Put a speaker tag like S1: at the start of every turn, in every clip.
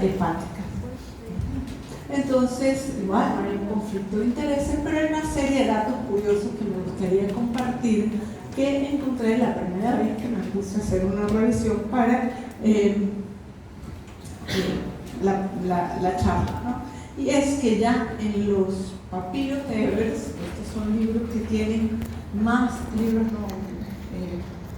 S1: hepática. Entonces, igual no hay un conflicto de intereses, pero hay una serie de datos curiosos que me gustaría compartir que encontré la primera vez que me puse a hacer una revisión para la charla, ¿no? Y es que ya en los papiros de Evers, estos son libros que tienen más,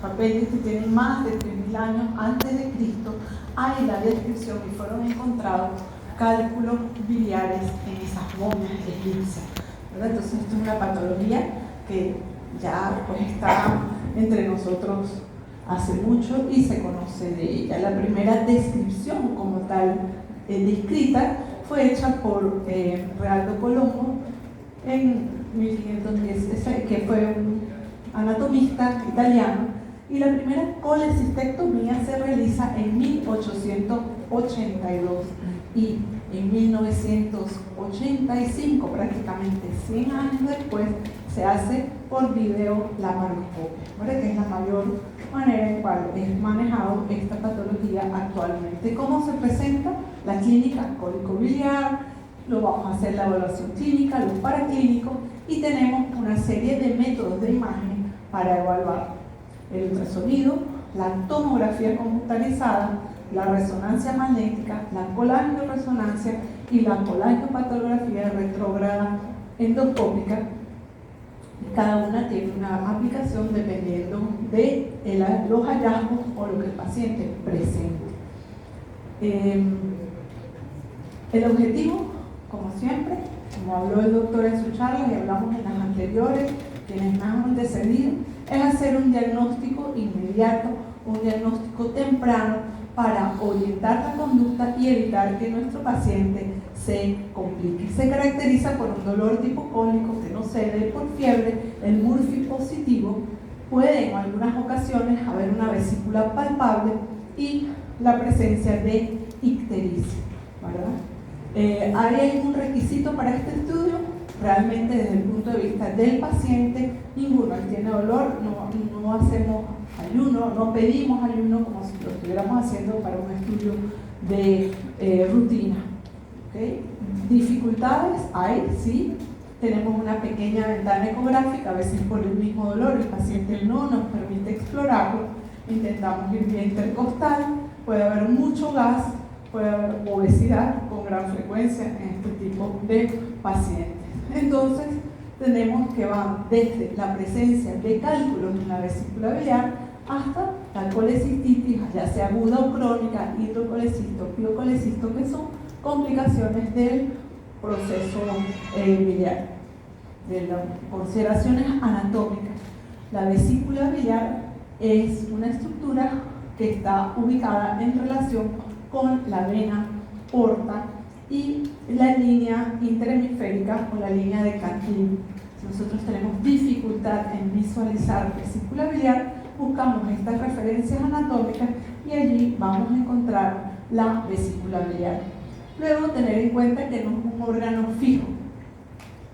S1: papeles que tienen más de 3.000 años antes de Cristo, hay la descripción y fueron encontrados cálculos biliares en esas momias egipcias, ¿verdad? Entonces esto es una patología que ya pues está entre nosotros hace mucho y se conoce de ella. La primera descripción como tal descrita fue hecha por Realdo Colombo en 1516, que fue un anatomista italiano, y la primera colecistectomía se realiza en 1882 y en 1985, prácticamente 100 años después, se hace por videolaparoscopia, ¿verdad? Que es la mayor manera en cual es manejado esta patología actualmente. ¿Cómo se presenta? La clínica cólico-biliar, lo vamos a hacer la evaluación clínica, los paraclínicos, y tenemos una serie de métodos de imagen para evaluar el ultrasonido, la tomografía computarizada, la resonancia magnética, la colangioresonancia y la colangiopatología retrógrada endoscópica. Cada una tiene una aplicación dependiendo de los hallazgos o lo que el paciente presente. El objetivo, como siempre, como habló el doctor en su charla y hablamos en las anteriores, quienes me han antecedido, es hacer un diagnóstico inmediato, un diagnóstico temprano para orientar la conducta y evitar que nuestro paciente se complique. Se caracteriza por un dolor tipo cólico que no cede, por fiebre, el Murphy positivo, puede en algunas ocasiones haber una vesícula palpable y la presencia de ictericia, ¿verdad? ¿Hay algún requisito para este estudio? Realmente desde el punto de vista del paciente, ninguno. Él tiene dolor, no hacemos ayuno, no pedimos ayuno como si lo estuviéramos haciendo para un estudio de rutina. ¿Okay? Dificultades hay, sí. Tenemos una pequeña ventana ecográfica, a veces por el mismo dolor el paciente no nos permite explorarlo. Intentamos ir vía intercostal, puede haber mucho gas, puede haber obesidad con gran frecuencia en este tipo de pacientes. Entonces, tenemos que van desde la presencia de cálculos en la vesícula biliar hasta la colecistitis, ya sea aguda o crónica, hidrocolecisto, piocolecisto, que son complicaciones del proceso biliar. De las consideraciones anatómicas, la vesícula biliar es una estructura que está ubicada en relación con la vena porta y la línea interhemisférica o la línea de Catlin. Si nosotros tenemos dificultad en visualizar vesícula biliar, buscamos estas referencias anatómicas y allí vamos a encontrar la vesícula biliar. Luego, tener en cuenta que no es un órgano fijo,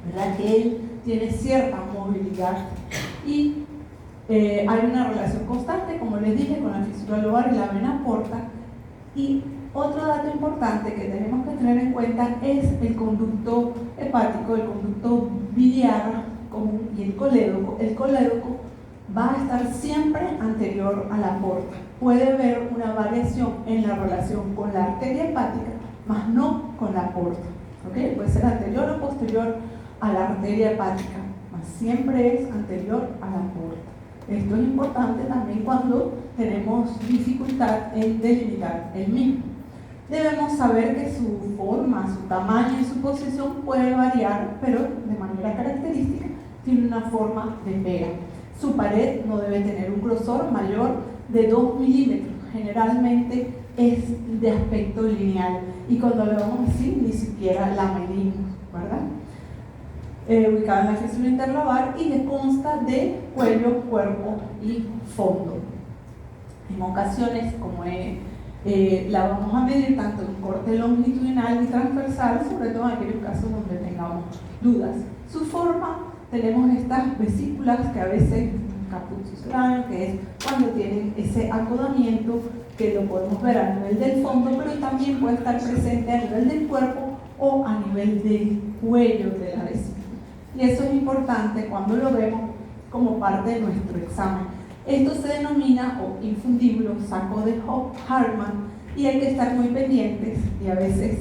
S1: ¿verdad? Que él tiene cierta movilidad y hay una relación constante, como les dije, con la fisura lobar y la vena porta. Y otro dato importante que tenemos que tener en cuenta es el conducto hepático, el conducto biliar común y el colédoco. El colédoco va a estar siempre anterior a la porta. Puede haber una variación en la relación con la arteria hepática, más no con la porta. ¿Okay? Puede ser anterior o posterior a la arteria hepática, más siempre es anterior a la porta. Esto es importante también cuando tenemos dificultad en delimitar el mismo. Debemos saber que su forma, su tamaño y su posición puede variar, pero de manera característica tiene una forma de pera. Su pared no debe tener un grosor mayor de 2 milímetros, generalmente es de aspecto lineal, y cuando le vamos a decir ni siquiera la medimos, ¿verdad? Ubicada en la fisura interlobar y le consta de cuello, cuerpo y fondo. En ocasiones, como la vamos a medir tanto en corte longitudinal y transversal, sobre todo en aquellos casos donde tengamos dudas. Su forma, tenemos estas vesículas que a veces caput sucedáneo, que es cuando tienen ese acodamiento que lo podemos ver a nivel del fondo, pero también puede estar presente a nivel del cuerpo o a nivel del cuello de la vesícula. Y eso es importante cuando lo vemos como parte de nuestro examen. Esto se denomina o infundible saco de Hartmann, y hay que estar muy pendientes, y a veces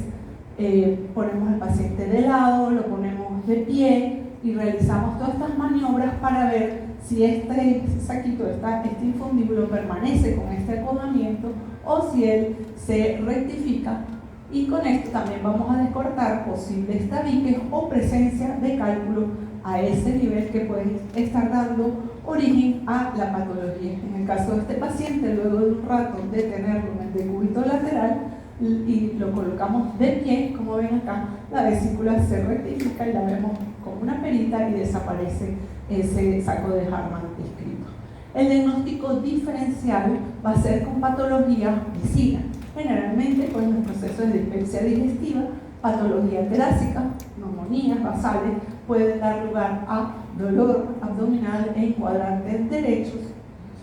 S1: ponemos al paciente de lado, lo ponemos de pie y realizamos todas estas maniobras para ver si este saquito, este infundíbulo permanece con este acomodamiento o si él se rectifica, y con esto también vamos a descartar posibles tabiques o presencia de cálculo a ese nivel que pueden estar dando origen a la patología. En el caso de este paciente, luego de un rato de tenerlo en el decúbito lateral y lo colocamos de pie, como ven acá, la vesícula se rectifica y la vemos como una perita y desaparece ese saco de Hartmann descrito. El diagnóstico diferencial va a ser con patología vecina, generalmente con los procesos de dispepsia digestiva, patología torácica, neumonías basales, pueden dar lugar a dolor abdominal en cuadrantes derechos,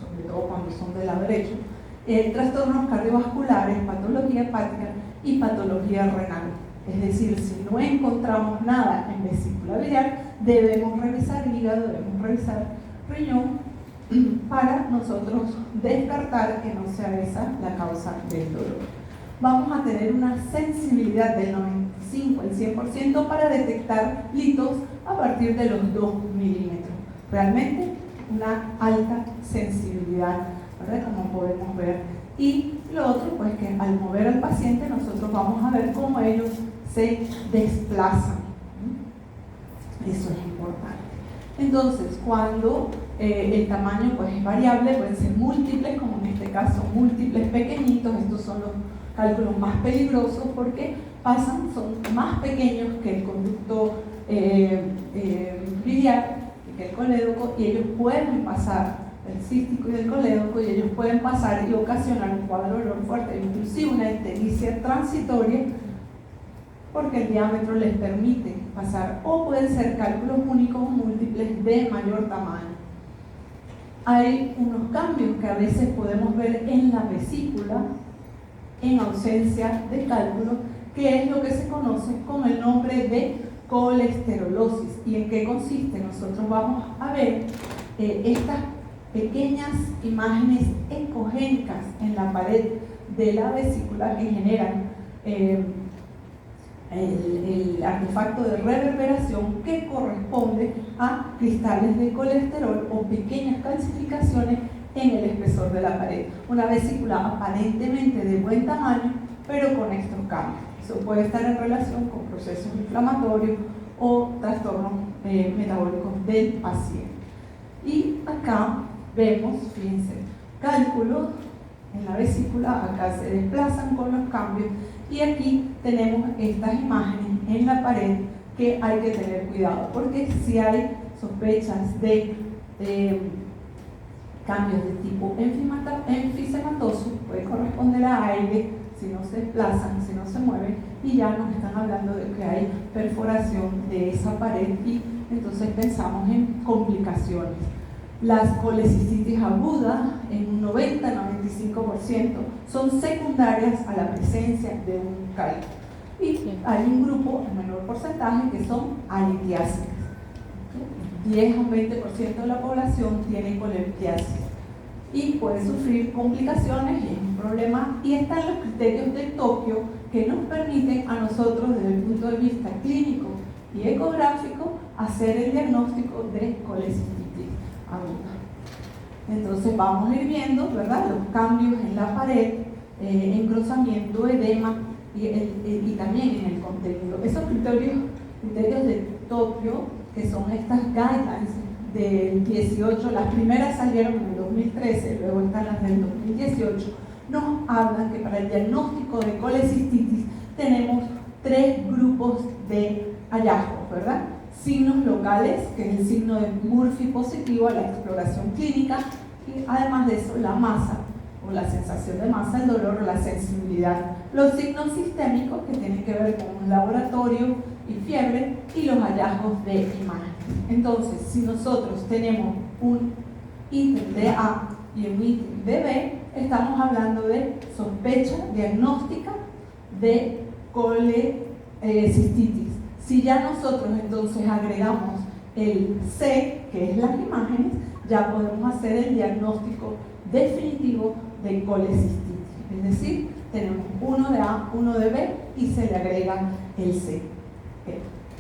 S1: sobre todo cuando son del lado derecho, trastornos cardiovasculares, patología hepática y patología renal. Es decir, si no encontramos nada en vesícula biliar, debemos revisar hígado, debemos revisar riñón para nosotros descartar que no sea esa la causa del dolor. Vamos a tener una sensibilidad del 95 al 100% para detectar litos a partir de los 2 milímetros. Realmente una alta sensibilidad, ¿verdad? Como podemos ver. Y lo otro, pues que al mover al paciente nosotros vamos a ver cómo ellos se desplazan. Eso es importante. Entonces, cuando el tamaño pues es variable, pueden ser múltiples, como en este caso múltiples pequeñitos, estos son los cálculos más peligrosos porque son más pequeños que el conducto biliar, que el colédoco, y ellos pueden pasar, el cístico y el colédoco, y ellos pueden pasar y ocasionar un cuadro de dolor fuerte, inclusive una ictericia transitoria, porque el diámetro les permite pasar, o pueden ser cálculos únicos o múltiples de mayor tamaño. Hay unos cambios que a veces podemos ver en la vesícula en ausencia de cálculo, que es lo que se conoce con el nombre de colesterolosis. ¿Y en qué consiste? Nosotros vamos a ver estas pequeñas imágenes ecogénicas en la pared de la vesícula que generan el artefacto de reverberación que corresponde a cristales de colesterol o pequeñas calcificaciones en el espesor de la pared. Una vesícula aparentemente de buen tamaño, pero con estos cambios. Eso puede estar en relación con procesos inflamatorios o trastornos metabólicos del paciente. Y acá vemos, fíjense, cálculos en la vesícula, acá se desplazan con los cambios, y aquí tenemos estas imágenes en la pared que hay que tener cuidado, porque si hay sospechas de cambios de tipo enfisematoso, puede corresponder a aire, si no se desplazan, si no se mueven, y ya nos están hablando de que hay perforación de esa pared y entonces pensamos en complicaciones. Las colecistitis agudas, en un 90-95%, son secundarias a la presencia de un cálculo. Y hay un grupo, en menor porcentaje, que son alitiáceas. 10 a un 20% de la población tiene colitiasis y puede sufrir complicaciones, y es un problema. Y están los criterios de Tokio que nos permiten a nosotros, desde el punto de vista clínico y ecográfico, hacer el diagnóstico de colecistitis aguda. Entonces vamos a ir viendo, ¿verdad?, los cambios en la pared, engrosamiento, edema y también en el contenido. Esos criterios de Tokio, que son estas guidelines del 18, las primeras salieron en el 2013, luego están las del 2018, nos hablan que para el diagnóstico de colecistitis tenemos 3 grupos de hallazgos, ¿verdad? Signos locales, que es el signo de Murphy positivo a la exploración clínica, y además de eso la masa o la sensación de masa, el dolor o la sensibilidad. Los signos sistémicos, que tienen que ver con un laboratorio y fiebre, y los hallazgos de imagen. Entonces, si nosotros tenemos un ítem de A y un ítem de B, estamos hablando de sospecha diagnóstica de colecistitis. Si ya nosotros entonces agregamos el C, que es las imágenes, ya podemos hacer el diagnóstico definitivo de colecistitis. Es decir, tenemos uno de A, uno de B y se le agrega el C.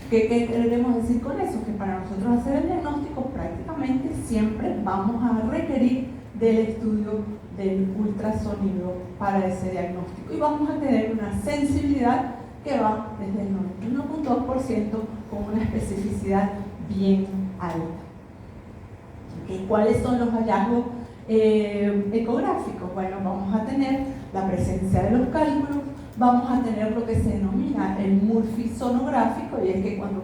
S1: ¿Qué queremos decir con eso? Que para nosotros hacer el diagnóstico prácticamente siempre vamos a requerir del estudio del ultrasonido para ese diagnóstico y vamos a tener una sensibilidad que va desde el 91.2% con una especificidad bien alta. ¿Cuáles son los hallazgos ecográficos? Bueno, vamos a tener la presencia de los cálculos, vamos a tener lo que se denomina el Murphy sonográfico, y es que cuando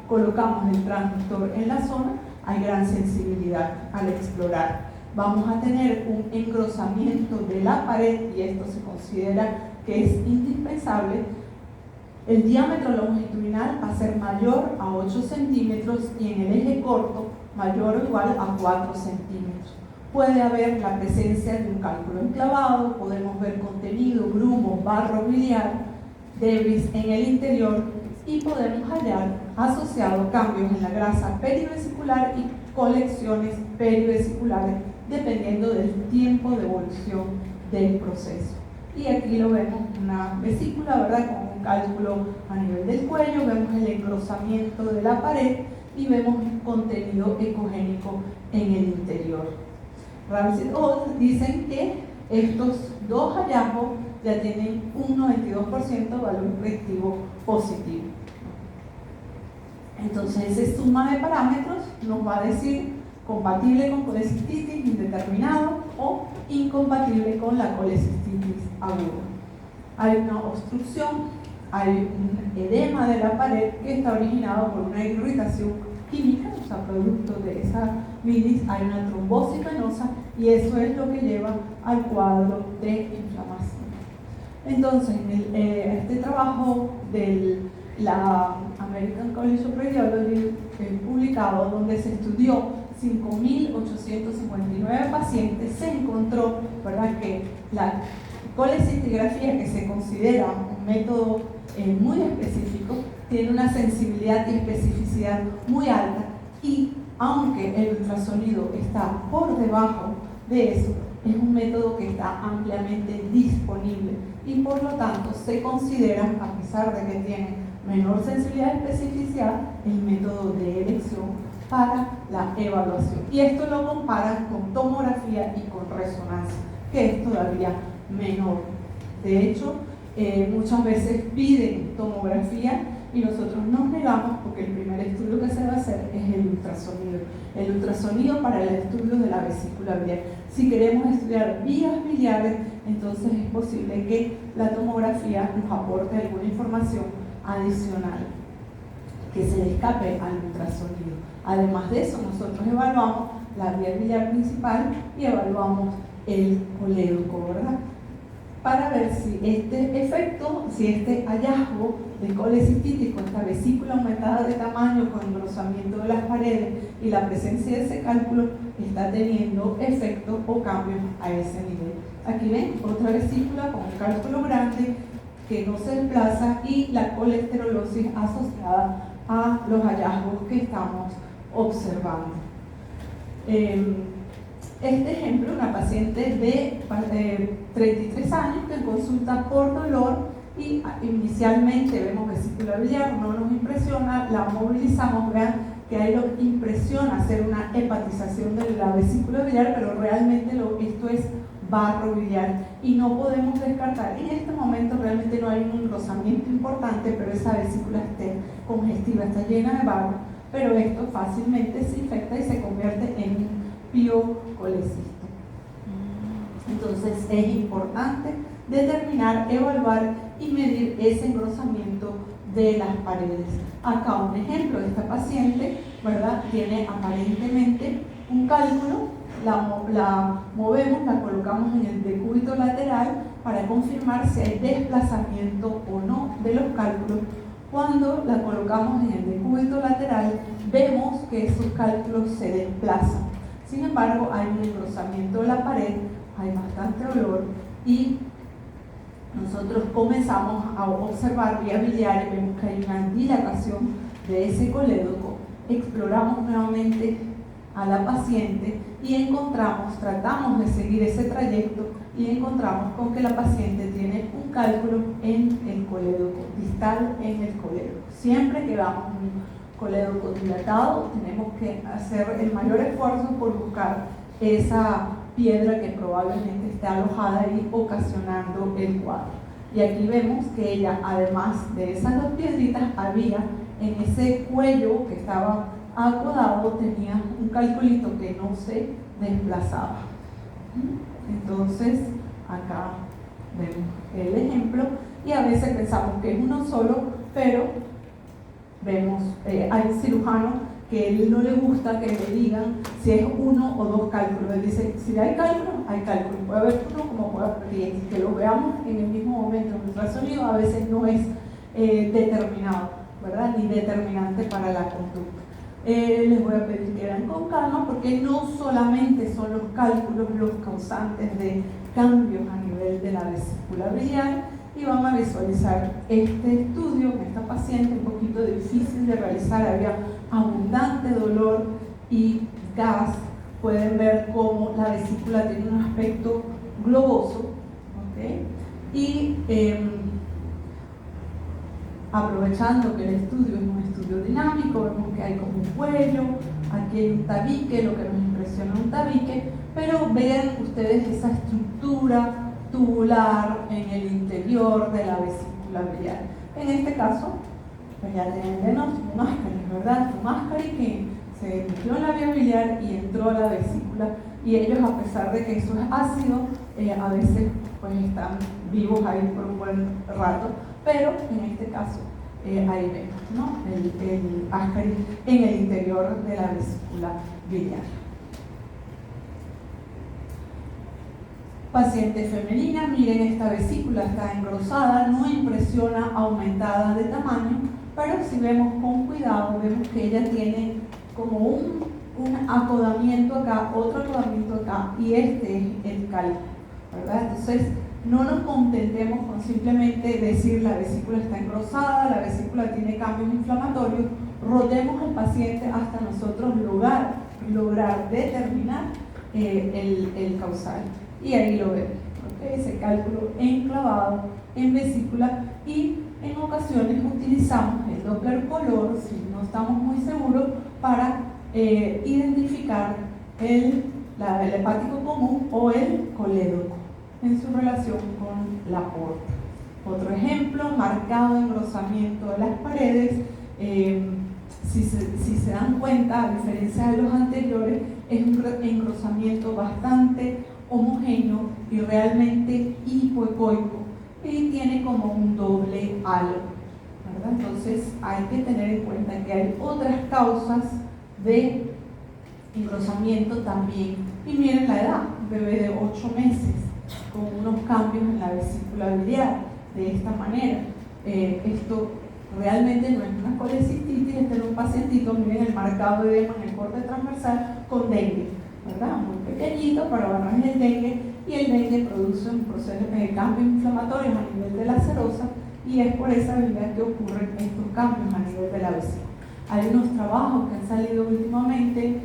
S1: colocamos el transductor en la zona hay gran sensibilidad al explorar. Vamos a tener un engrosamiento de la pared, y esto se considera que es indispensable. El diámetro longitudinal va a ser mayor a 8 centímetros y en el eje corto mayor o igual a 4 centímetros. Puede haber la presencia de un cálculo enclavado, podemos ver contenido, grumos, barro biliar, debris en el interior y podemos hallar asociado cambios en la grasa perivesicular y colecciones perivesiculares dependiendo del tiempo de evolución del proceso. Y aquí lo vemos, una vesícula, ¿verdad?, con un cálculo a nivel del cuello, vemos el engrosamiento de la pared y vemos un contenido ecogénico en el interior. Ramsey et al. Dicen que estos dos hallazgos ya tienen un 92% de valor predictivo positivo. Entonces, esa suma de parámetros nos va a decir compatible con colecistitis indeterminado o incompatible con la colecistitis aguda. Hay una obstrucción, hay un edema de la pared que está originado por una irritación química, o sea, producto de esa bilis, hay una trombosis venosa y eso es lo que lleva al cuadro de inflamación. Entonces, este trabajo de la American College of Radiology publicado, donde se estudió 5.859 pacientes, se encontró, ¿verdad?, que la colecistigrafía, que se considera un método muy específico, tiene una sensibilidad y especificidad muy alta, y aunque el ultrasonido está por debajo de eso, es un método que está ampliamente disponible y por lo tanto se considera, a pesar de que tiene menor sensibilidad y especificidad, el método de elección para la evaluación. Y esto lo comparan con tomografía y con resonancia, que es todavía menor. De hecho, muchas veces piden tomografía y nosotros nos negamos porque el primer estudio que se va a hacer es el ultrasonido. El ultrasonido para el estudio de la vesícula biliar. Si queremos estudiar vías biliares, entonces es posible que la tomografía nos aporte alguna información adicional que se le escape al ultrasonido. Además de eso, nosotros evaluamos la vía biliar principal y evaluamos el colédoco, ¿verdad?, para ver si este efecto, si este hallazgo de colecistitis con esta vesícula aumentada de tamaño, con engrosamiento de las paredes y la presencia de ese cálculo, está teniendo efectos o cambios a ese nivel. Aquí ven otra vesícula con un cálculo grande que no se desplaza y la colesterolosis asociada a los hallazgos que estamos observando. Este ejemplo, una paciente de 33 años que consulta por dolor y inicialmente vemos vesícula biliar, no nos impresiona, la movilizamos, vean que ahí lo impresiona hacer una hepatización de la vesícula biliar, pero realmente esto es barro biliar y no podemos descartar. En este momento realmente no hay un engrosamiento importante, pero esa vesícula está congestiva, está llena de barro, pero esto fácilmente se infecta y se convierte en un piocolecisto. Entonces es importante determinar, evaluar y medir ese engrosamiento de las paredes. Acá un ejemplo de esta paciente, ¿verdad?, tiene aparentemente un cálculo, la movemos, la colocamos en el decúbito lateral para confirmar si hay desplazamiento o no de los cálculos. Cuando la colocamos en el decúbito lateral, vemos que esos cálculos se desplazan. Sin embargo, hay un engrosamiento de la pared hay bastante dolor y nosotros comenzamos a observar vías biliares, vemos que hay una dilatación de ese colédoco, exploramos nuevamente a la paciente y tratamos de seguir ese trayecto y encontramos con que la paciente tiene un cálculo en el colédoco, distal en el colédoco. Siempre que veamos un colédoco dilatado, tenemos que hacer el mayor esfuerzo por buscar esa piedra que probablemente esté alojada ahí ocasionando el cuadro. Y aquí vemos que ella, además de esas dos piedritas, había en ese cuello que estaba acodado, tenía un calculito que no se desplazaba. Entonces, acá vemos el ejemplo y a veces pensamos que es uno solo, pero vemos, hay un cirujano que a él no le gusta que le digan si es uno o dos cálculos. Él dice, si hay cálculo, hay cálculo. Puede haber uno como puede haber 10. Que lo veamos en el mismo momento. El ultrasonido a veces no es determinado, ¿verdad? Ni determinante para la conducta. Les voy a pedir que vean con calma porque no solamente son los cálculos los causantes de cambios a nivel de la vesícula biliar, y vamos a visualizar este estudio en esta paciente, un poquito difícil de realizar, había abundante dolor y gas. Pueden ver cómo la vesícula tiene un aspecto globoso, ¿okay? Y aprovechando que el estudio es un estudio dinámico, vemos que hay como un cuello, aquí hay un tabique, lo que nos impresiona un tabique, pero vean ustedes esa estructura tubular en el interior de la vesícula biliar. En este caso, pues ya tienen el diagnóstico, ¿verdad? Mascari que se metió en la vía biliar y entró a la vesícula, y ellos, a pesar de que eso es ácido, a veces pues están vivos ahí por un buen rato, pero en este caso ahí vemos, ¿no? el Ascari en el interior de la vesícula biliar. Paciente femenina, miren, esta vesícula está engrosada, no impresiona aumentada de tamaño, pero si vemos con cuidado, vemos que ella tiene como un acodamiento acá, otro acodamiento acá, y este es el cálculo, ¿verdad? Entonces, no nos contentemos con simplemente decir la vesícula está engrosada, la vesícula tiene cambios inflamatorios, rotemos al paciente hasta nosotros lograr determinar el causal. Y ahí lo vemos, ¿okay? Ese cálculo enclavado en vesícula, y en ocasiones utilizamos el Doppler color, si no estamos muy seguros, para identificar el hepático común o el colédoco en su relación con la porta. Otro ejemplo, marcado engrosamiento de las paredes. Si se dan cuenta, a diferencia de los anteriores, es un engrosamiento bastante homogéneo y realmente hipoecoico, y tiene como un doble halo, ¿verdad? Entonces hay que tener en cuenta que hay otras causas de engrosamiento también. Y miren la edad, un bebé de 8 meses con unos cambios en la vesícula biliar de esta manera. Esto realmente no es una colecistitis, este es un pacientito, miren el marcado edema en el corte transversal con dengue, ¿verdad? Muy pequeñito para agarrar el dengue, y el dengue produce un proceso de cambios inflamatorios a nivel de la serosa, y es por esa vía que ocurren estos cambios a nivel de la vesícula. Hay unos trabajos que han salido últimamente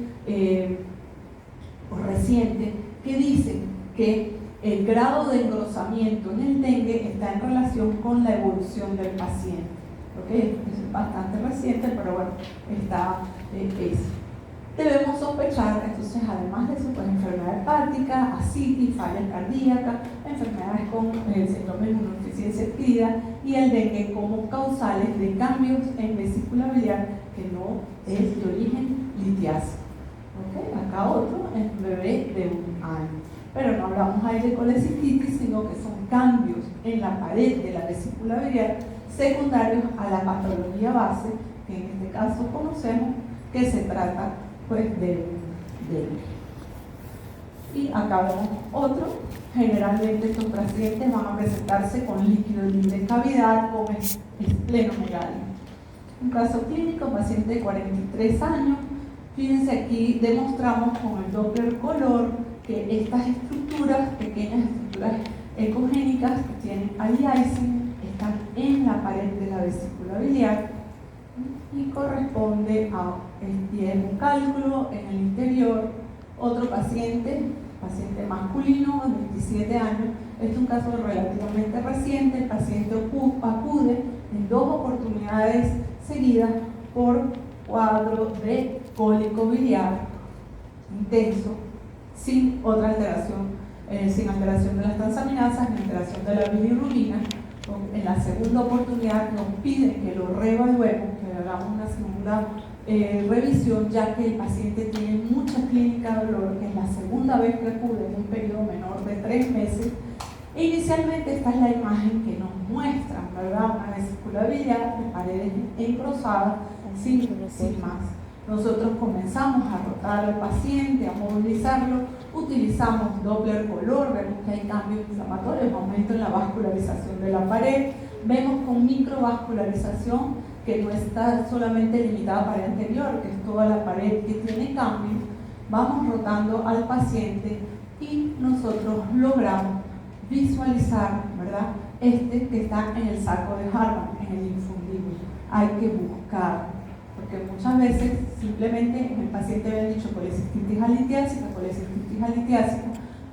S1: o recientes que dicen que el grado de engrosamiento en el dengue está en relación con la evolución del paciente. ¿Okay? Es bastante reciente, pero bueno, está eso. Debemos sospechar, entonces, además de eso, pues enfermedad hepática, ascitis, falla cardíaca, enfermedades con síndrome de inmunodeficiencia adquirida y el dengue como causales de cambios en vesícula biliar que no es de origen litiásico. ¿Okay? Acá otro, el bebé de 1 año. Pero no hablamos ahí de colecistitis, sino que son cambios en la pared de la vesícula biliar secundarios a la patología base, que en este caso conocemos que se trata pues de dengue. Y acá vemos otro. Generalmente estos pacientes van a presentarse con líquido libre de cavidad, con esplenomegalia. Un caso clínico, paciente de 43 años. Fíjense aquí, demostramos con el Doppler color que estas estructuras, pequeñas estructuras ecogénicas que tienen aliasing, están en la pared de la vesícula biliar y corresponde a un cálculo en el interior. Otro paciente masculino de 27 años, este es un caso relativamente reciente. El paciente acude en 2 oportunidades seguidas por cuadro de cólico biliar intenso, sin otra alteración, sin alteración de las transaminasas, ni alteración de la bilirrubina. En la segunda oportunidad nos piden que lo reevaluemos, que hagamos una segunda revisión, ya que el paciente tiene mucha clínica de dolor, que es la segunda vez que acude en un periodo menor de 3 meses. E inicialmente esta es la imagen que nos muestra, ¿verdad? Una vesícula biliar de paredes encrozadas, sin más. Nosotros comenzamos a rotar al paciente, a movilizarlo, utilizamos Doppler color, vemos que hay cambios inflamatorios, aumento en la vascularización de la pared, vemos con microvascularización que no está solamente limitada a la pared anterior, que es toda la pared que tiene cambios. Vamos rotando al paciente y nosotros logramos visualizar, ¿verdad? Que está en el saco de Harman, en el infundible. Hay que buscar, porque muchas veces simplemente en el paciente habían dicho colecistitis alitiásica,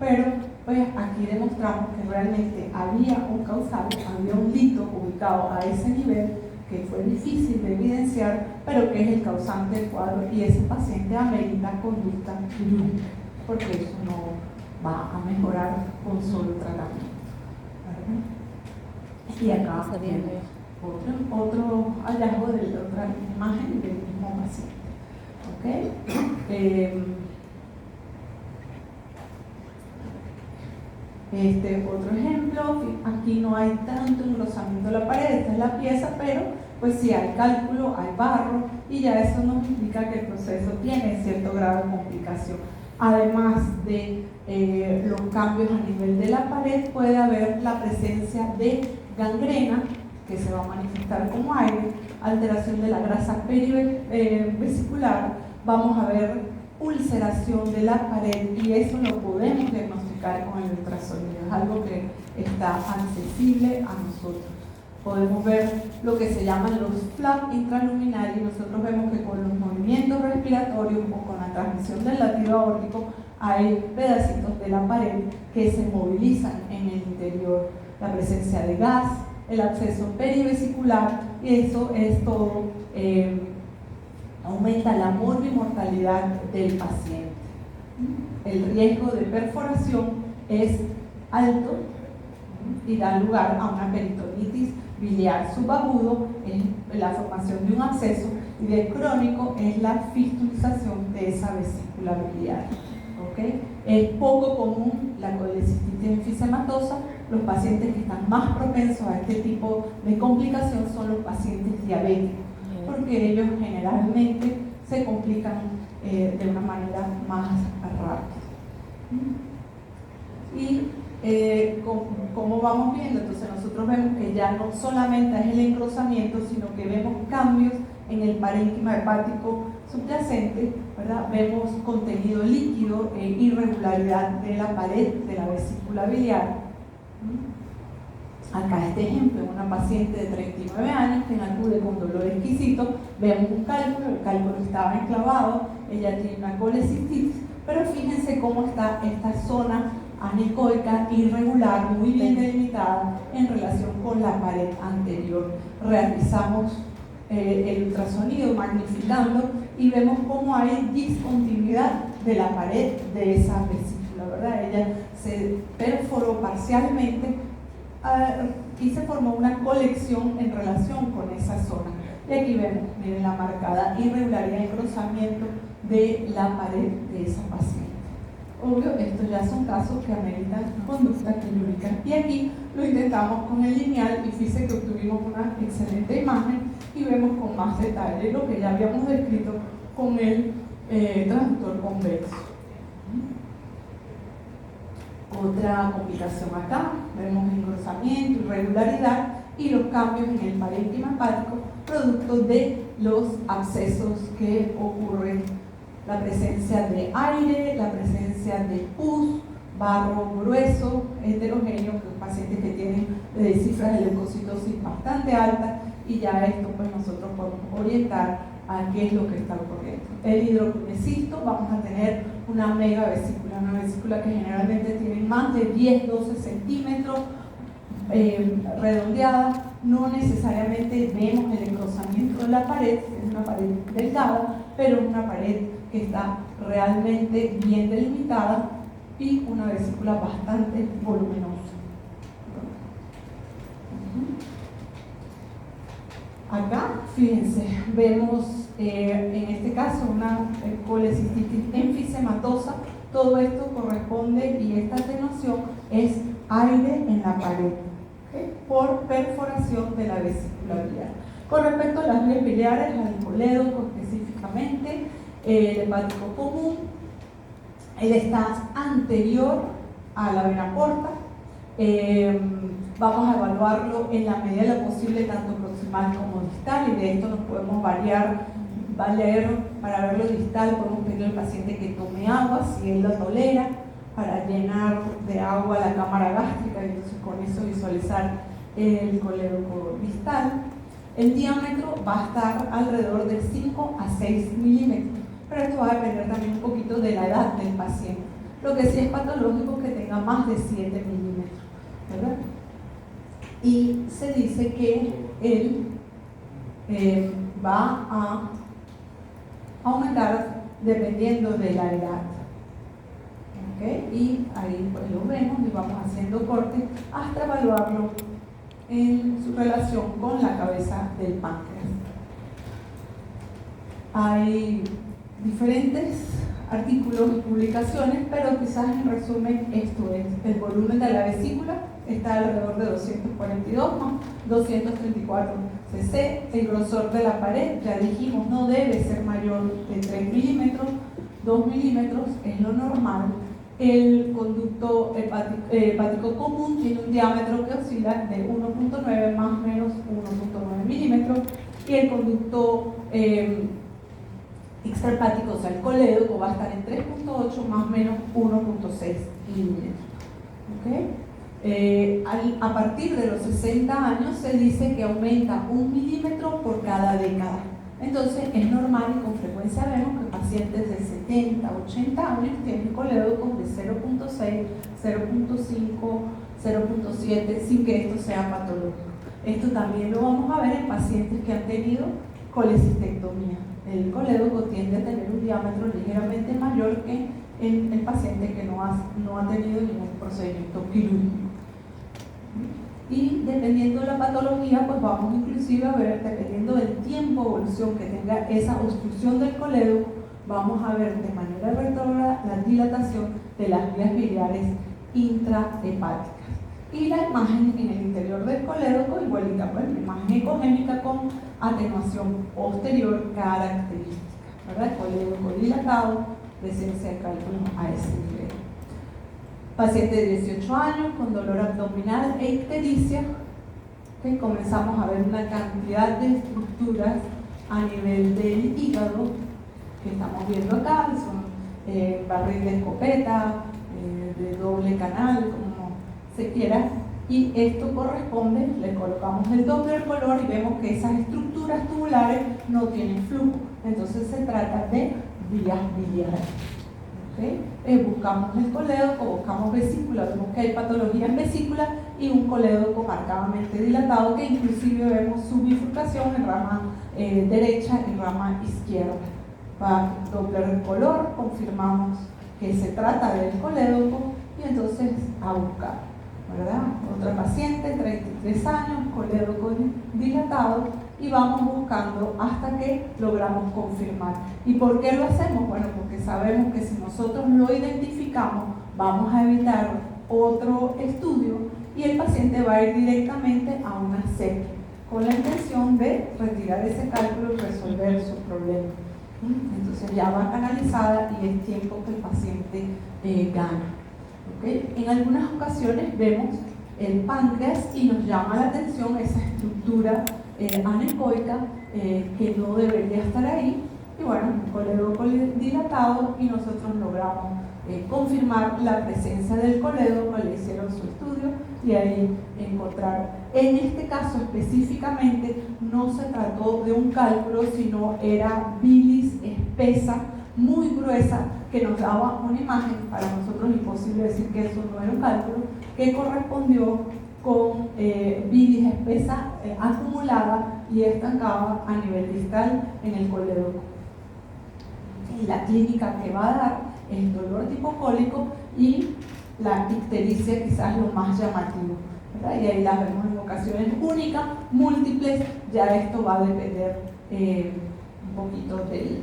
S1: pero pues aquí demostramos que realmente había un causal, había un lito ubicado a ese nivel que fue difícil de evidenciar, pero que es el causante del cuadro, y ese paciente amerita conducta quirúrgica, porque eso no va a mejorar con solo tratamiento. Y acá otro hallazgo de la otra imagen del mismo paciente. Otro ejemplo, aquí no hay tanto engrosamiento de la pared, esta es la pieza, pero pues sí hay cálculo, hay barro, y ya eso nos indica que el proceso tiene cierto grado de complicación. Además de los cambios a nivel de la pared, puede haber la presencia de gangrena, que se va a manifestar como aire, alteración de la grasa perivesicular, vamos a ver ulceración de la pared, y eso lo podemos diagnosticar con el ultrasonido, es algo que está accesible a nosotros. Podemos ver lo que se llaman los flaps intraluminarios, y nosotros vemos que con los movimientos respiratorios o con la transmisión del latido aórtico hay pedacitos de la pared que se movilizan en el interior, la presencia de gas, el absceso perivesicular, y eso es todo, aumenta la morbimortalidad del paciente. El riesgo de perforación es alto y da lugar a una peritonitis biliar subagudo, en la formación de un absceso, y de crónico es la fistulización de esa vesícula biliar. Es poco común la colecistitis enfisematosa. Los pacientes que están más propensos a este tipo de complicación son los pacientes diabéticos, porque ellos generalmente se complican de una manera más rápida. Y como vamos viendo, entonces nosotros vemos que ya no solamente es el engrosamiento, sino que vemos cambios en el parénquima hepático subyacente, ¿verdad? Vemos contenido líquido e irregularidad de la pared de la vesícula biliar. Acá este ejemplo, una paciente de 39 años que acude con dolor exquisito, vemos un cálculo, el cálculo estaba enclavado, ella tiene una colecistitis, pero fíjense cómo está esta zona anecoica irregular, muy bien delimitada en relación con la pared anterior. Realizamos el ultrasonido magnificando y vemos cómo hay discontinuidad de la pared de esa vesícula, ¿verdad? Ella se perforó parcialmente y se formó una colección en relación con esa zona. Y aquí vemos, miren, la marcada irregularidad y engrosamiento de la pared de esa paciente. Obvio, estos ya son casos que ameritan conducta quirúrgica. Y aquí lo intentamos con el lineal y fíjense que obtuvimos una excelente imagen y vemos con más detalle lo que ya habíamos descrito con el transductor convexo. Otra complicación acá, vemos engrosamiento, irregularidad y los cambios en el parénquima hepático producto de los abscesos que ocurren la presencia de aire, la presencia de pus, barro grueso, heterogéneo, que son pacientes que tienen cifras de leucocitosis bastante altas, y ya esto pues nosotros podemos orientar a qué es lo que está ocurriendo. El hidroquinesisto, vamos a tener una megavesícula, una vesícula que generalmente tiene más de 10-12 centímetros, redondeada. No necesariamente vemos el engrosamiento de la pared, es una pared delgada, pero es una pared que está realmente bien delimitada y una vesícula bastante voluminosa. Acá, fíjense, vemos en este caso una colecistitis enfisematosa. Todo esto corresponde, y esta atenuación es aire en la pared, ¿okay?, por perforación de la vesícula biliar. Con respecto a las vías biliares, al colédoco específicamente, el hepático común, él está anterior a la vena porta. Vamos a evaluarlo en la medida de lo posible, tanto proximal como distal, y de esto nos podemos valer para verlo distal. Podemos pedirle al paciente que tome agua, si él la tolera, para llenar de agua la cámara gástrica, y entonces con eso visualizar el colédoco distal. El diámetro va a estar alrededor de 5 a 6 milímetros, pero esto va a depender también un poquito de la edad del paciente. Lo que sí es patológico es que tenga más de 7 milímetros, ¿verdad? Y se dice que él va a aumentar dependiendo de la edad. ¿Okay? Y ahí pues lo vemos y vamos haciendo cortes hasta evaluarlo en su relación con la cabeza del páncreas. Hay diferentes artículos y publicaciones, pero quizás en resumen esto es: el volumen de la vesícula está alrededor de 242 más 234 cc. El grosor de la pared, ya dijimos, no debe ser mayor de 3 milímetros, 2 milímetros es lo normal. El conducto hepático común tiene un diámetro que oscila de 1.9 más o menos 1.9 milímetros, y el conducto extrahepático, o sea el colédoco, va a estar en 3.8 más o menos 1.6 milímetros. ¿Okay? A partir de los 60 años se dice que aumenta 1 milímetro por cada década. Entonces es normal, y con frecuencia vemos que pacientes de 70, 80 años tienen colédocos de 0.6, 0.5, 0.7, sin que esto sea patológico. Esto también lo vamos a ver en pacientes que han tenido colecistectomía. El colédoco tiende a tener un diámetro ligeramente mayor que el paciente que no ha tenido ningún procedimiento quirúrgico. Y dependiendo de la patología, pues vamos inclusive a ver, dependiendo del tiempo de evolución que tenga esa obstrucción del colédoco, vamos a ver de manera retrógrada la dilatación de las vías biliares intrahepáticas. Y la imagen en el interior del colédoco igualita, pues la imagen ecogénica con atenuación posterior característica, ¿verdad? Colédoco dilatado, presencia de cálculos a ese nivel. Paciente de 18 años con dolor abdominal e ictericia, que comenzamos a ver una cantidad de estructuras a nivel del hígado que estamos viendo acá, que son barril de escopeta, de doble canal, como se quiera, y esto corresponde, le colocamos el Doppler color y vemos que esas estructuras tubulares no tienen flujo, entonces se trata de vías biliares. ¿Okay? Buscamos el colédoco, buscamos vesícula, vemos que hay patología en vesícula y un colédoco marcadamente dilatado, que inclusive vemos su bifurcación en rama derecha y rama izquierda. Va Doppler color, confirmamos que se trata del colédoco y entonces a buscar, ¿verdad? Otra paciente, 33 años, colédoco dilatado, y vamos buscando hasta que logramos confirmar. ¿Y por qué lo hacemos? Bueno, porque sabemos que si nosotros lo identificamos, vamos a evitar otro estudio y el paciente va a ir directamente a una CEP con la intención de retirar ese cálculo y resolver su problema. Entonces ya va canalizada y es tiempo que el paciente gana. ¿Okay? En algunas ocasiones vemos el páncreas y nos llama la atención esa estructura anecoica que no debería estar ahí, y bueno, un colédoco dilatado, y nosotros logramos confirmar la presencia del colédoco, le hicieron su estudio y ahí encontraron. En este caso específicamente no se trató de un cálculo, sino era bilis espesa, muy gruesa, que nos daba una imagen, para nosotros imposible decir que eso no era un cálculo, que correspondió con bilis espesa acumulada y estancada a nivel distal en el colédoco. Y la clínica que va a dar es el dolor tipo cólico y la ictericia, quizás lo más llamativo, ¿verdad? Y ahí las vemos en ocasiones únicas, múltiples, ya esto va a depender un poquito del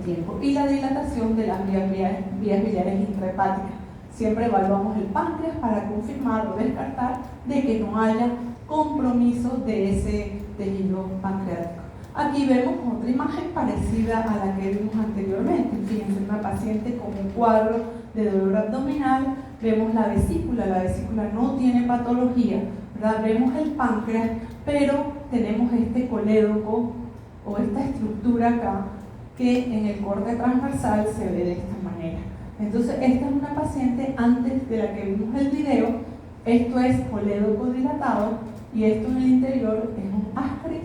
S1: tiempo. Y la dilatación de las vías biliares intrahepáticas. Siempre evaluamos el páncreas para confirmar o descartar de que no haya compromiso de ese tejido pancreático. Aquí vemos otra imagen parecida a la que vimos anteriormente. Fíjense, una paciente con un cuadro de dolor abdominal, vemos la vesícula no tiene patología, ¿verdad? Vemos el páncreas, pero tenemos este colédoco o esta estructura acá que en el corte transversal se ve de esta manera. Entonces, esta es una paciente antes de la que vimos el video. Esto es colédoco dilatado y esto en el interior es un ascaris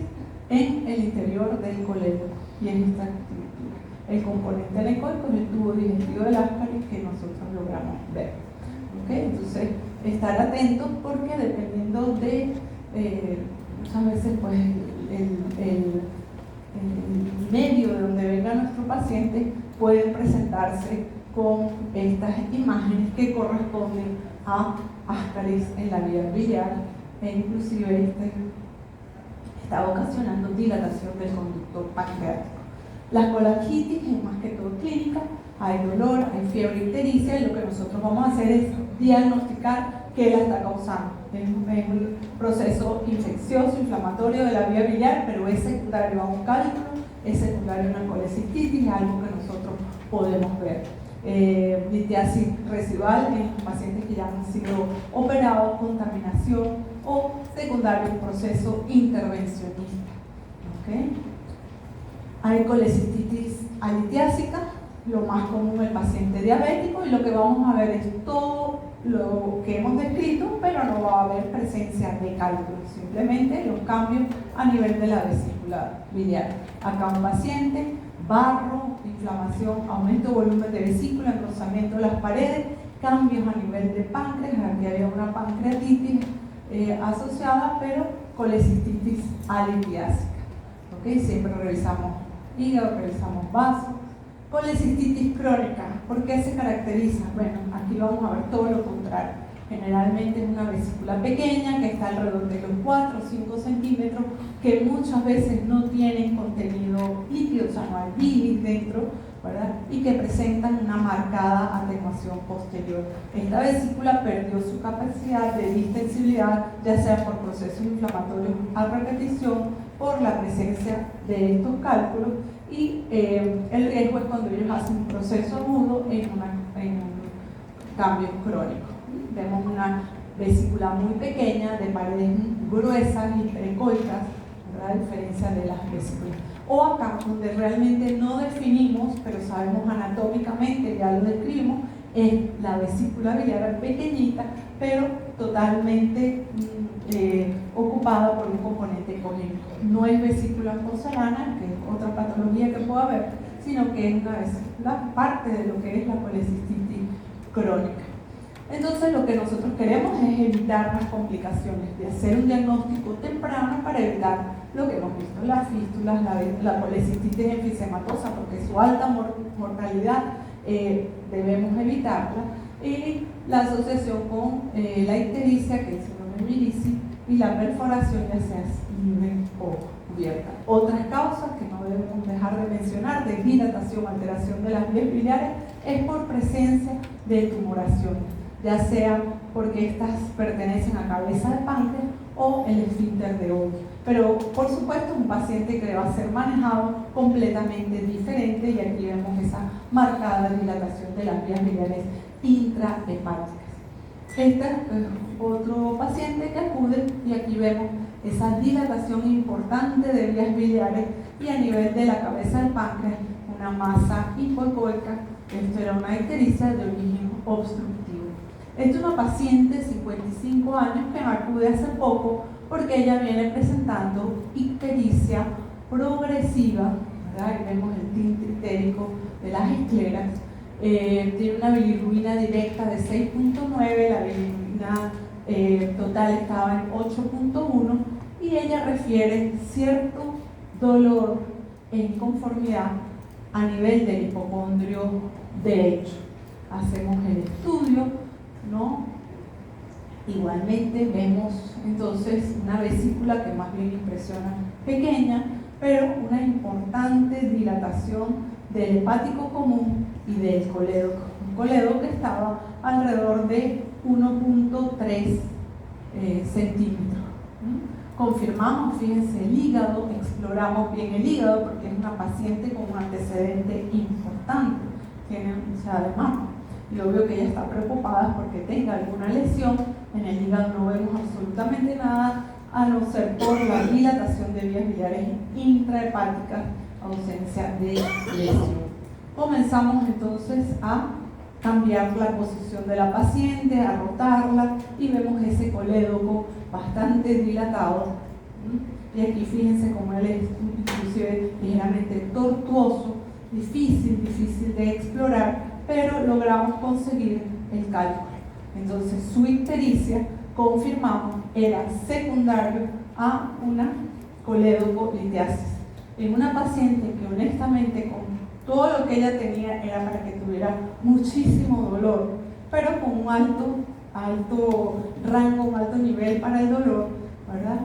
S1: en el interior del colédoco y en esta estructura. El componente anecoico es el tubo digestivo del ascaris que nosotros logramos ver. ¿Okay? Entonces, estar atentos porque dependiendo de, muchas veces, pues, el medio de donde venga nuestro paciente, pueden presentarse con estas imágenes que corresponden a ascaris en la vía biliar e inclusive está ocasionando dilatación del conducto pancreático. La colangitis es más que todo clínica, hay dolor, hay fiebre ictericia, y lo que nosotros vamos a hacer es diagnosticar qué la está causando. Es un proceso infeccioso, inflamatorio de la vía biliar, pero es secundario a un cálculo, es secundario a una colecistitis, es algo que nosotros podemos ver. Litiasis residual en los pacientes que ya han sido operados, contaminación o secundario a un proceso intervencionista. ¿Okay? Hay colecistitis alitiásica, lo más común el paciente diabético, y lo que vamos a ver es todo lo que hemos descrito, pero no va a haber presencia de cálculos, simplemente los cambios a nivel de la vesícula biliar. Acá un paciente, barro, inflamación, aumento de volumen de vesícula, engrosamiento de las paredes, cambios a nivel de páncreas, aquí había una pancreatitis asociada, pero colecistitis alitiásica. ¿Okay? Siempre revisamos hígado, revisamos vasos. Colecistitis crónica, ¿por qué se caracteriza? Bueno, aquí vamos a ver todo lo contrario. Generalmente es una vesícula pequeña que está alrededor de los 4 o 5 centímetros, que muchas veces no tienen contenido líquido, o sea, no hay bilis dentro, ¿verdad? Y que presentan una marcada atenuación posterior. Esta vesícula perdió su capacidad de distensibilidad, ya sea por procesos inflamatorios a repetición, por la presencia de estos cálculos, y el riesgo es cuando ellos hacen un proceso agudo en un cambio crónico. Vemos una vesícula muy pequeña, de paredes gruesas y precoicas, a diferencia de las vesículas. O acá, donde realmente no definimos, pero sabemos anatómicamente, ya lo describimos, es la vesícula biliar pequeñita, pero totalmente ocupada por un componente congénito. No es vesícula porcelana, que es otra patología que puede haber, sino que es una vesícula, parte de lo que es la colecistitis crónica. Entonces, lo que nosotros queremos es evitar las complicaciones, de hacer un diagnóstico temprano para evitar lo que hemos visto, las fístulas, la colecistitis enfisematosa, porque su alta mortalidad debemos evitarla, y la asociación con la ictericia, que es el síndrome de Milici, y la perforación, ya sea libre o cubierta. Otras causas que no debemos dejar de mencionar de dilatación, alteración de las vías biliares, es por presencia de tumoración, ya sea porque estas pertenecen a cabeza de páncreas o el esfínter de Olds. Pero por supuesto un paciente que va a ser manejado completamente diferente, y aquí vemos esa marcada dilatación de las vías biliares intrahepáticas. Este es otro paciente que acude, y aquí vemos esa dilatación importante de vías biliares y a nivel de la cabeza del páncreas una masa hipoecoica. Esto era una ictericia de origen obstructivo. Esta es una paciente de 55 años que me acude hace poco porque ella viene presentando ictericia progresiva, ¿verdad? Ahí vemos el tinte ictérico de las escleras. Tiene una bilirrubina directa de 6.9, la bilirrubina total estaba en 8.1 y ella refiere cierto dolor e inconformidad a nivel del hipocondrio derecho. Hacemos el estudio, ¿no? Igualmente vemos entonces una vesícula que más bien impresiona pequeña, pero una importante dilatación del hepático común y del colédoco. Un colédoco que estaba alrededor de 1.3 centímetros. Confirmamos, fíjense, el hígado, exploramos bien el hígado porque es una paciente con un antecedente importante, tiene hinchada de mama. Y obvio que ella está preocupada porque tenga alguna lesión. En el hígado no vemos absolutamente nada, a no ser por la dilatación de vías biliares intrahepáticas, ausencia de lesión. Comenzamos entonces a cambiar la posición de la paciente, a rotarla y vemos ese colédoco bastante dilatado. Y aquí fíjense cómo él es inclusive ligeramente tortuoso, difícil de explorar, pero logramos conseguir el cálculo. Entonces su ictericia, confirmamos, era secundario a una colédoco-litiasis. En una paciente que honestamente con todo lo que ella tenía era para que tuviera muchísimo dolor, pero con un alto rango, un alto nivel para el dolor, ¿verdad?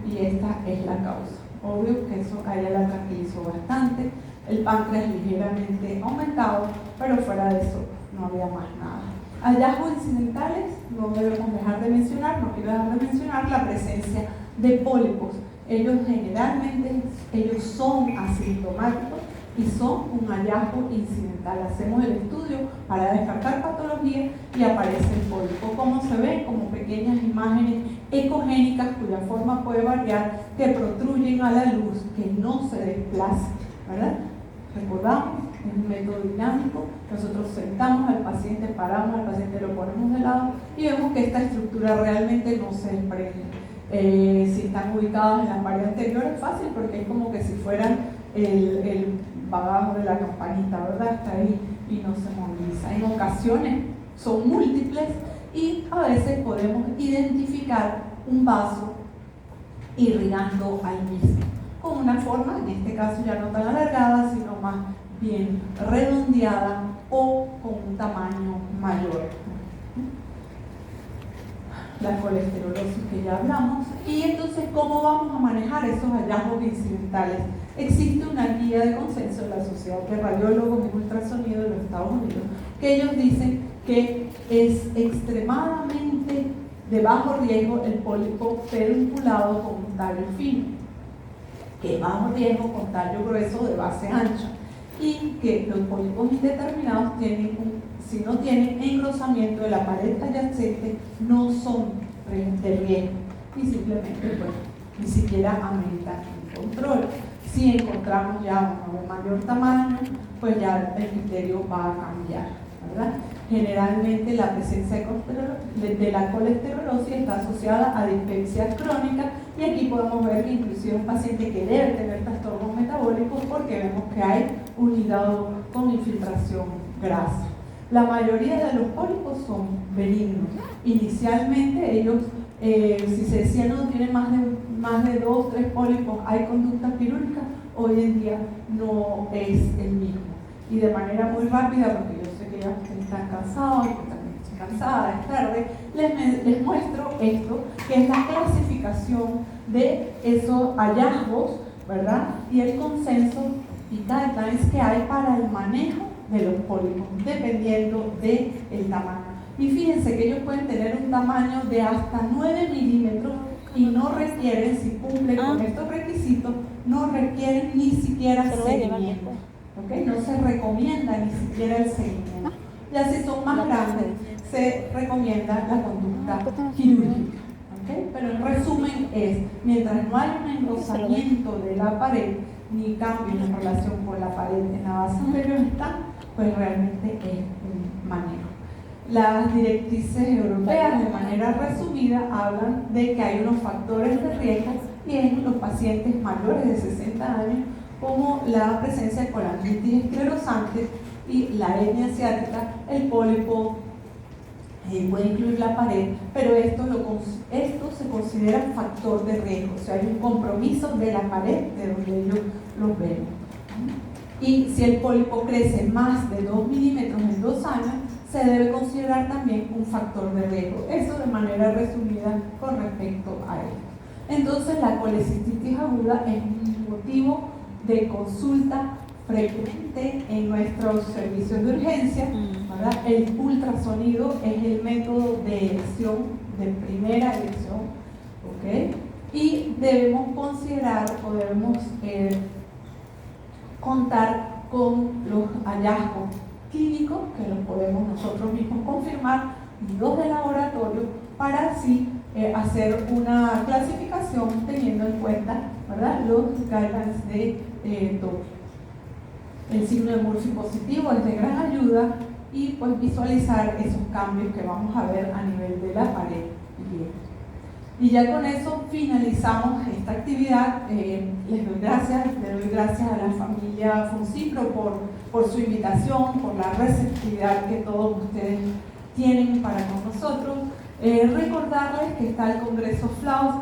S1: Y esta es la causa. Obvio que eso a ella la tranquilizó bastante, el páncreas ligeramente aumentado, pero fuera de eso no había más nada. Hallazgos incidentales, no debemos dejar de mencionar, no quiero dejar de mencionar la presencia de pólipos. Ellos generalmente, son asintomáticos y son un hallazgo incidental. Hacemos el estudio para descartar patología y aparece el pólipo. Como se ven, como pequeñas imágenes ecogénicas cuya forma puede variar, que protruyen a la luz, que no se desplazan, ¿verdad? Recordamos, es un método dinámico. Nosotros sentamos al paciente, paramos al paciente, lo ponemos de lado y vemos que esta estructura realmente no se desprende. Si están ubicados en la pared anterior es fácil porque es como que si fueran el bagajo de la campanita, ¿verdad? Está ahí y no se moviliza. En ocasiones son múltiples y a veces podemos identificar un vaso irrigando al mismo, con una forma, en este caso ya no tan alargada, sino más bien redondeada o con un tamaño mayor. La colesterolosis que ya hablamos. Y entonces, ¿cómo vamos a manejar esos hallazgos incidentales? Existe una guía de consenso de la Sociedad de Radiólogos en Ultrasonido de los Estados Unidos, que ellos dicen que es extremadamente de bajo riesgo el pólipo pedunculado con un tallo fino, que bajo riesgo con tallo grueso de base ancha, y que los pólipos indeterminados tienen si no tienen engrosamiento de la pared adyacente, no son de riesgo y simplemente, bueno, ni siquiera ameritan un control. Si encontramos ya uno de mayor tamaño, pues ya el criterio va a cambiar, ¿verdad? Generalmente la presencia de la colesterolosis está asociada a dispepsia crónica, y aquí podemos ver que inclusive un paciente que debe tener trastornos metabólicos porque vemos que hay un hígado con infiltración grasa. La mayoría de los pólipos son benignos. Inicialmente ellos, si se decía no tienen más de 2 o 3 pólipos, hay conducta quirúrgica, hoy en día no es el mismo. Y de manera muy rápida, porque yo sé que ya están cansados, yo también estoy cansada, es tarde, les muestro esto, que es la clasificación de esos hallazgos, ¿verdad? Y el consenso y guidelines que hay para el manejo de los pólipos, dependiendo del tamaño. Y fíjense que ellos pueden tener un tamaño de hasta 9 milímetros y no requieren, si cumplen con estos requisitos, no requieren ni siquiera seguimiento. ¿Okay? No se recomienda ni siquiera el seguimiento. Ya si son más grandes, se recomienda la conducta quirúrgica. ¿okay? Pero en resumen es, mientras no hay un engrosamiento de la pared, ni cambios en relación con la pared en la base superior está, pues realmente es un manejo. Las directrices europeas, de manera resumida, hablan de que hay unos factores de riesgo en los pacientes mayores de 60 años, como la presencia de colangitis esclerosante y la hernia ciática, el pólipo, puede incluir la pared, pero esto se considera factor de riesgo, o sea, hay un compromiso de la pared de donde ellos los ven. Y si el pólipo crece más de 2 milímetros en 2 años, se debe considerar también un factor de riesgo. Eso de manera resumida con respecto a esto. Entonces, la colecistitis aguda es un motivo de consulta frecuente en nuestros servicios de urgencia, ¿verdad? El ultrasonido es el método de elección, de primera elección, ¿ok? Y debemos considerar o debemos contar con los hallazgos clínicos, que los podemos nosotros mismos confirmar, y los de laboratorio, para así hacer una clasificación teniendo en cuenta, ¿verdad?, los guidelines de Tokio. El signo de Murphy positivo es de gran ayuda y pues visualizar esos cambios que vamos a ver a nivel de la pared. Y ya con eso finalizamos esta actividad. Les doy gracias, le doy gracias a la familia Funcipro por su invitación, por la receptividad que todos ustedes tienen para con nosotros. Recordarles que está el Congreso FLAUS